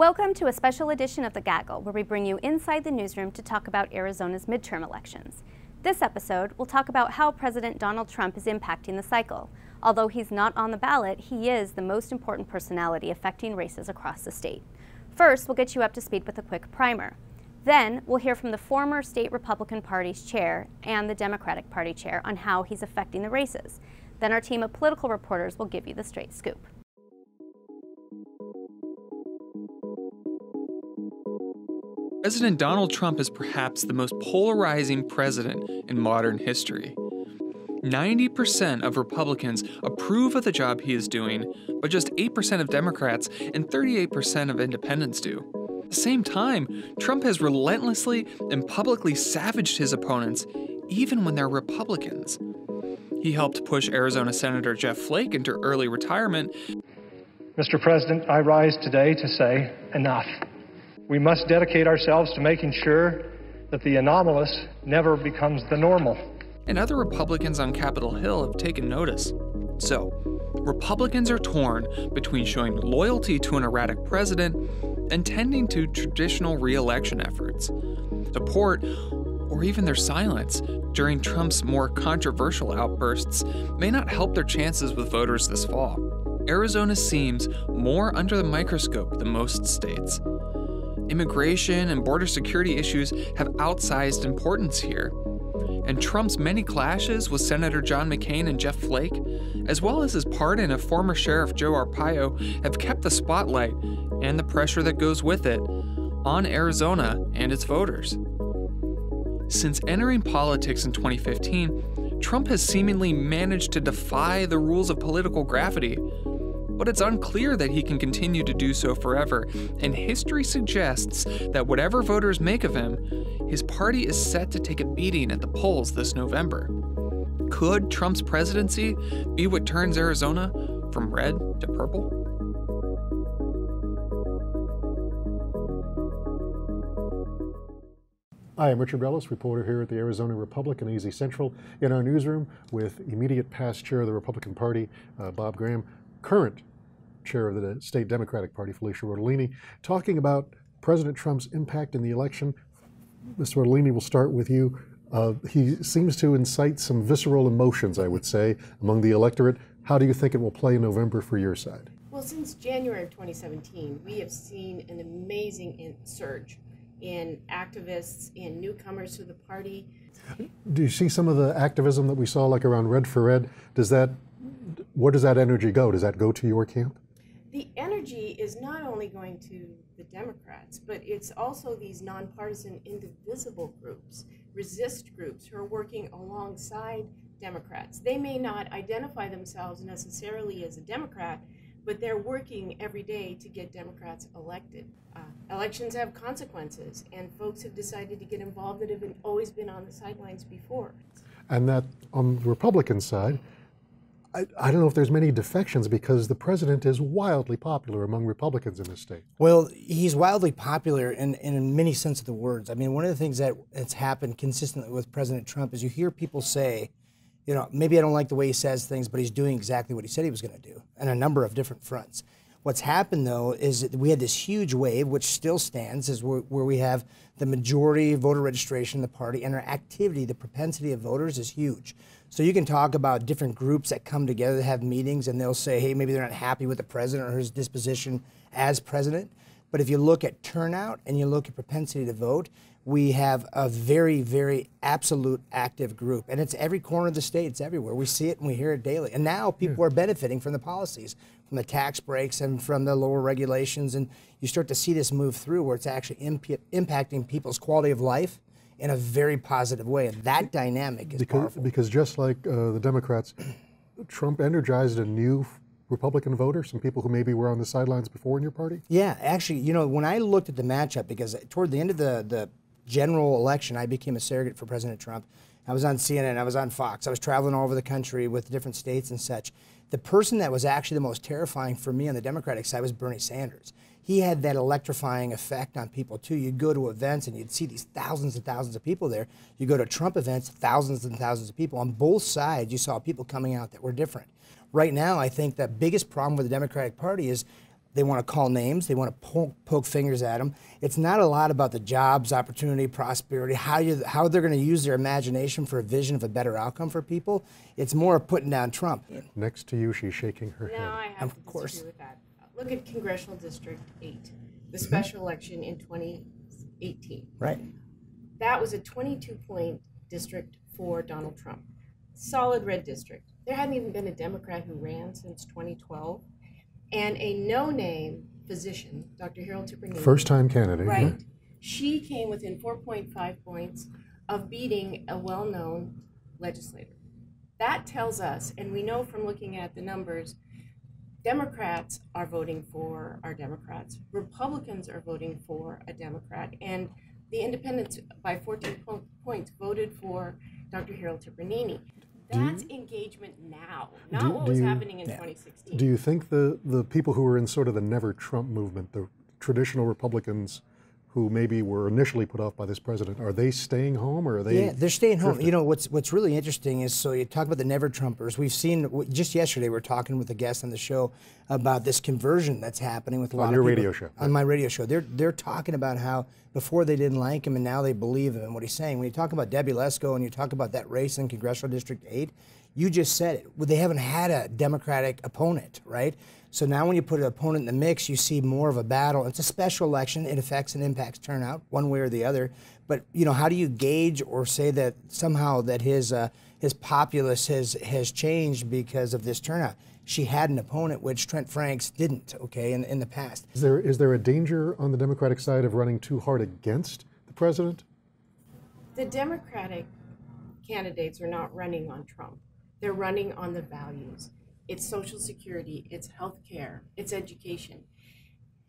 Welcome to a special edition of the Gaggle, where we bring you inside the newsroom to talk about Arizona's midterm elections. This episode, we'll talk about how President Donald Trump is impacting the cycle. Although he's not on the ballot, he is the most important personality affecting races across the state. First, we'll get you up to speed with a quick primer. Then, we'll hear from the former state Republican Party's chair and the Democratic Party chair on how he's affecting the races. Then our team of political reporters will give you the straight scoop. President Donald Trump is perhaps the most polarizing president in modern history. 90% of Republicans approve of the job he is doing, but just 8% of Democrats and 38% of independents do. At the same time, Trump has relentlessly and publicly savaged his opponents, even when they're Republicans. He helped push Arizona Senator Jeff Flake into early retirement. Mr. President, I rise today to say enough. We must dedicate ourselves to making sure that the anomalous never becomes the normal. And other Republicans on Capitol Hill have taken notice. So, Republicans are torn between showing loyalty to an erratic president and tending to traditional re-election efforts. Support, or even their silence, during Trump's more controversial outbursts may not help their chances with voters this fall. Arizona seems more under the microscope than most states. Immigration and border security issues have outsized importance here. And Trump's many clashes with Senator John McCain and Jeff Flake, as well as his pardon of former Sheriff Joe Arpaio, have kept the spotlight, and the pressure that goes with it, on Arizona and its voters. Since entering politics in 2015, Trump has seemingly managed to defy the rules of political gravity. But it's unclear that he can continue to do so forever, and history suggests that whatever voters make of him, his party is set to take a beating at the polls this November. Could Trump's presidency be what turns Arizona from red to purple? Hi, I'm Richard Rellis, reporter here at the Arizona Republic and AZ Central, in our newsroom with immediate past chair of the Republican Party, Bob Graham, current chair of the state Democratic Party, Felicia Rodolini, talking about President Trump's impact in the election. Mr. Rodolini, we'll start with you. He seems to incite some visceral emotions, I would say, among the electorate. How do you think it will play in November for your side? Well, since January of 2017, we have seen an amazing surge in activists, in newcomers to the party. Do you see some of the activism that we saw, like around Red for Red? Where does that energy go? Does that go to your camp? The energy is not only going to the Democrats, but it's also these nonpartisan, indivisible groups, resist groups who are working alongside Democrats. They may not identify themselves necessarily as a Democrat, but they're working every day to get Democrats elected. Elections have consequences, and folks have decided to get involved that have always been on the sidelines before. And that on the Republican side, I don't know if there's many defections because the president is wildly popular among Republicans in this state. Well, he's wildly popular in many sense of the words. I mean, one of the things that's happened consistently with President Trump is you hear people say, you know, maybe I don't like the way he says things, but he's doing exactly what he said he was going to do on a number of different fronts. What's happened, though, is that we had this huge wave, which still stands, is where we have the majority voter registration in the party, and our activity, the propensity of voters is huge. So you can talk about different groups that come together to have meetings, and they'll say, hey, maybe they're not happy with the president or his disposition as president. But if you look at turnout and you look at propensity to vote, we have a very, very absolute active group. And it's every corner of the state. It's everywhere. We see it and we hear it daily. And now people are benefiting from the policies, from the tax breaks and from the lower regulations. And you start to see this move through where it's actually impacting people's quality of life in a very positive way. And that dynamic is powerful. Because just like the Democrats, Trump energized a new Republican voter, some people who maybe were on the sidelines before in your party? Yeah, actually, you know, when I looked at the matchup, because toward the end of the general election, I became a surrogate for President Trump. I was on CNN, I was on Fox, I was traveling all over the country with different states and such. The person that was actually the most terrifying for me on the Democratic side was Bernie Sanders. He had that electrifying effect on people too. You'd go to events and you'd see these thousands and thousands of people there. You go to Trump events, thousands and thousands of people. On both sides, you saw people coming out that were different. Right now, I think the biggest problem with the Democratic Party is They want to call names. They want to poke fingers at them. It's not a lot about the jobs, opportunity, prosperity, how they're going to use their imagination for a vision of a better outcome for people. It's more of putting down Trump. Next to you, she's shaking her head. No, I have to disagree with that. Look at Congressional District 8, the special election in 2018. Right. That was a 22-point district for Donald Trump. Solid red district. There hadn't even been a Democrat who ran since 2012. And a no-name physician, Dr. Harold Tippernini. First-time candidate. Right. Yeah. She came within 4.5 points of beating a well-known legislator. That tells us, and we know from looking at the numbers, Democrats are voting for our Democrats. Republicans are voting for a Democrat. And the independents, by 14 points, voted for Dr. Harold Tippernini. That's engagement now, not what was happening in 2016. Do you think the people who are in sort of the Never Trump movement, the traditional Republicans who maybe were initially put off by this president, are they staying home or are they? Yeah, they're staying home. drifting? You know, what's really interesting is, so you talk about the Never Trumpers. We've seen, just yesterday we were talking with a guest on the show about this conversion that's happening with a lot of people. On your radio show. On my radio show. They're talking about how before they didn't like him and now they believe him and what he's saying. When you talk about Debbie Lesko and you talk about that race in Congressional District 8, you just said it. Well, they haven't had a Democratic opponent, right? So now when you put an opponent in the mix, you see more of a battle. It's a special election. It affects and impacts turnout one way or the other. But, you know, how do you gauge or say that somehow that his populace has changed because of this turnout? She had an opponent, which Trent Franks didn't, okay, in the past. Is there a danger on the Democratic side of running too hard against the president? The Democratic candidates are not running on Trump. They're running on the values. It's Social Security, it's health care, it's education.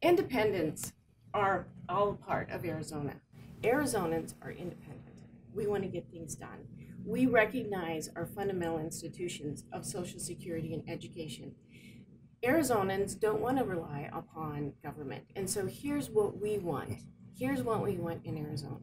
Independents are all part of Arizona. Arizonans are independent. We want to get things done. We recognize our fundamental institutions of Social Security and education. Arizonans don't want to rely upon government. And so here's what we want. Here's what we want in Arizona.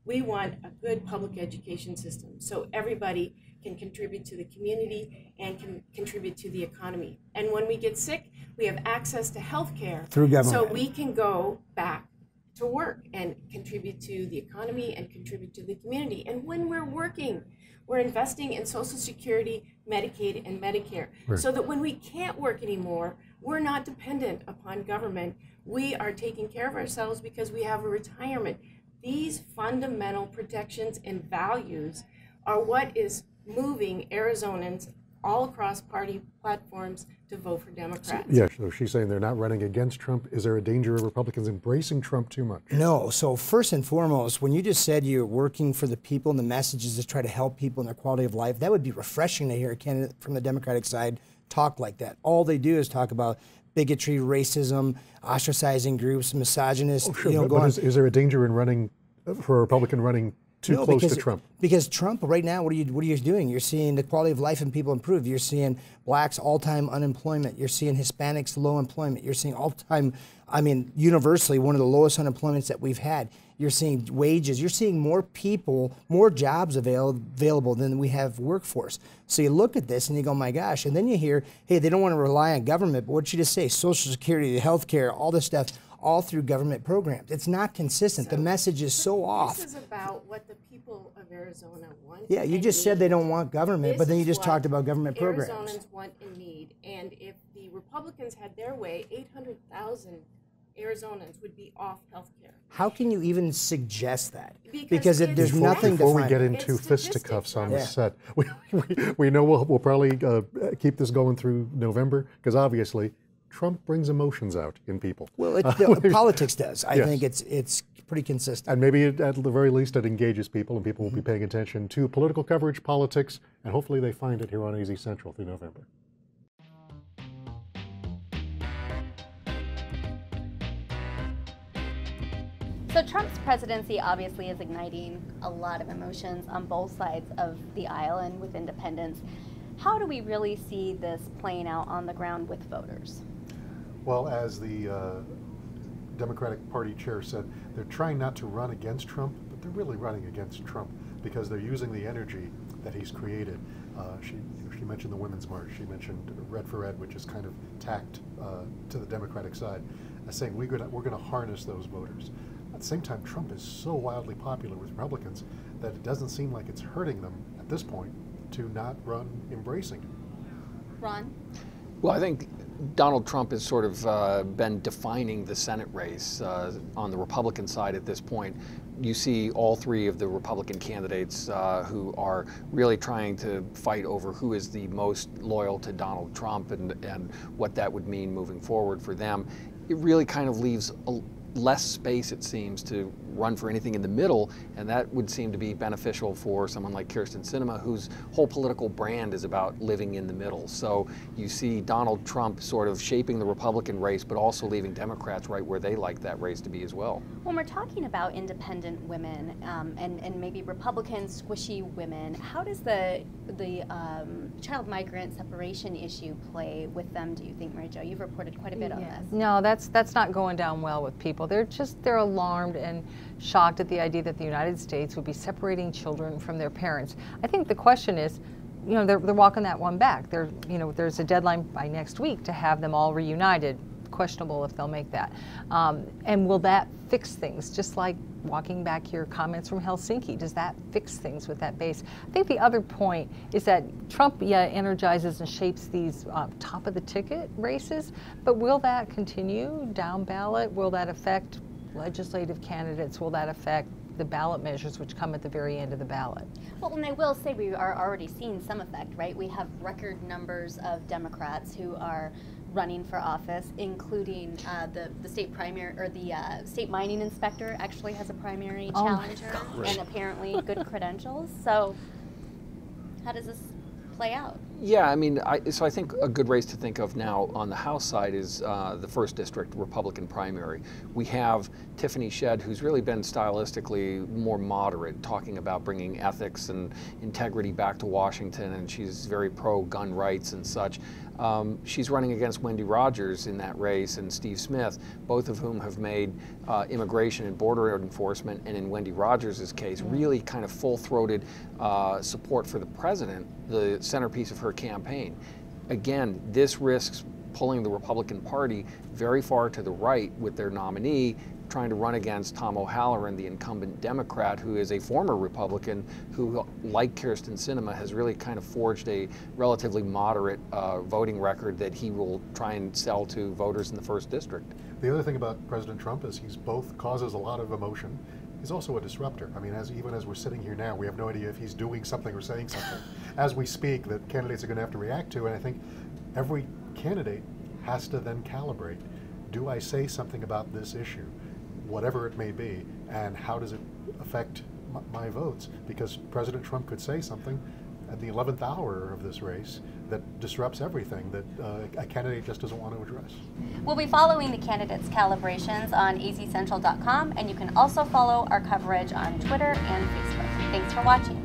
We want a good public education system so everybody can contribute to the community and can contribute to the economy. And when we get sick, we have access to health care Through government. so we can go back to work and contribute to the economy and contribute to the community. And when we're working, we're investing in Social Security, Medicaid, and Medicare, right, so that when we can't work anymore, we're not dependent upon government. We are taking care of ourselves because we have a retirement. These fundamental protections and values are what is moving Arizonans all across party platforms to vote for Democrats. Yeah, so she's saying they're not running against Trump. Is there a danger of Republicans embracing Trump too much? No. So first and foremost, when you just said you're working for the people and the messages to try to help people in their quality of life, that would be refreshing to hear a candidate from the Democratic side talk like that. All they do is talk about bigotry, racism, ostracizing groups, misogynist. Oh, sure, you know, but is there a danger in running for a Republican running too close to Trump? Because Trump right now, what are you doing? You're seeing the quality of life in people improve. You're seeing blacks all-time unemployment. You're seeing Hispanics low employment. You're seeing all-time, I mean, universally one of the lowest unemployments that we've had. You're seeing wages. You're seeing more people, more jobs available than we have workforce. So you look at this and you go, my gosh. And then you hear, hey, they don't want to rely on government. But what did you just say? Social Security, health care, all this stuff, all through government programs. It's not consistent. The message is so off. This is about what the people of Arizona want. Yeah, you just said they don't want government, but then you just talked about government programs. Arizonans want and need. And if the Republicans had their way, 800,000 Arizonans would be off health care. How can you even suggest that? Because there's nothing Before we defined. get into It's fisticuffs on the statistics. set, we know we'll probably keep this going through November, because obviously Trump brings emotions out in people. Well, politics does. I think it's pretty consistent. And maybe at the very least it engages people, and people will be paying attention to political coverage, politics, and hopefully they find it here on AZ Central through November. So Trump's presidency obviously is igniting a lot of emotions on both sides of the aisle and with independents. How do we really see this playing out on the ground with voters? Well, as the Democratic Party chair said, they're trying not to run against Trump, but they're really running against Trump because they're using the energy that he's created. She mentioned the Women's March. She mentioned Red for Ed, which is kind of tacked to the Democratic side, as saying we're going to harness those voters. At the same time, Trump is so wildly popular with Republicans that it doesn't seem like it's hurting them at this point to not run embracing him. Ron? Well, I think Donald Trump has sort of been defining the Senate race on the Republican side at this point. You see all three of the Republican candidates who are really trying to fight over who is the most loyal to Donald Trump and what that would mean moving forward for them. It really kind of leaves less space, it seems, to run for anything in the middle, and that would seem to be beneficial for someone like Kyrsten Sinema, whose whole political brand is about living in the middle. So you see Donald Trump sort of shaping the Republican race, but also leaving Democrats right where they like that race to be as well. When we're talking about independent women and maybe Republican squishy women, how does the child migrant separation issue play with them, do you think, Mary Jo? You've reported quite a bit on this. No, that's not going down well with people. They're alarmed and shocked at the idea that the United States would be separating children from their parents. I think the question is, you know, they're walking that one back. There's a deadline by next week to have them all reunited. Questionable if they'll make that. And will that fix things? Just like walking back your comments from Helsinki, does that fix things with that base? I think the other point is that Trump, energizes and shapes these top of the ticket races, but will that continue down ballot? Will that affect legislative candidates? Will that affect the ballot measures which come at the very end of the ballot? Well, and I will say we are already seeing some effect, right? We have record numbers of Democrats who are running for office, including the state primary, or the state mining inspector actually has a primary challenger, and apparently good credentials. So how does this play out? Yeah, I mean, so I think a good race to think of now on the House side is the 1st District Republican primary. We have Tiffany Shedd, who's really been stylistically more moderate, talking about bringing ethics and integrity back to Washington, and she's very pro-gun rights and such. She's running against Wendy Rogers in that race and Steve Smith, both of whom have made immigration and border enforcement, and in Wendy Rogers' case, really kind of full-throated support for the president, the centerpiece of her campaign. Again, this risks pulling the Republican Party very far to the right with their nominee trying to run against Tom O'Halloran, the incumbent Democrat, who is a former Republican who, like Kyrsten Sinema, has really kind of forged a relatively moderate voting record that he will try and sell to voters in the 1st District. The other thing about President Trump is he's both causes a lot of emotion. He's also a disruptor. I mean, even as we're sitting here now, we have no idea if he's doing something or saying something as we speak that candidates are going to have to react to. And I think every candidate has to then calibrate. Do I say something about this issue, whatever it may be, and how does it affect my votes? Because President Trump could say something at the 11th hour of this race that disrupts everything that a candidate just doesn't want to address. We'll be following the candidates' calibrations on azcentral.com, and you can also follow our coverage on Twitter and Facebook. Thanks for watching.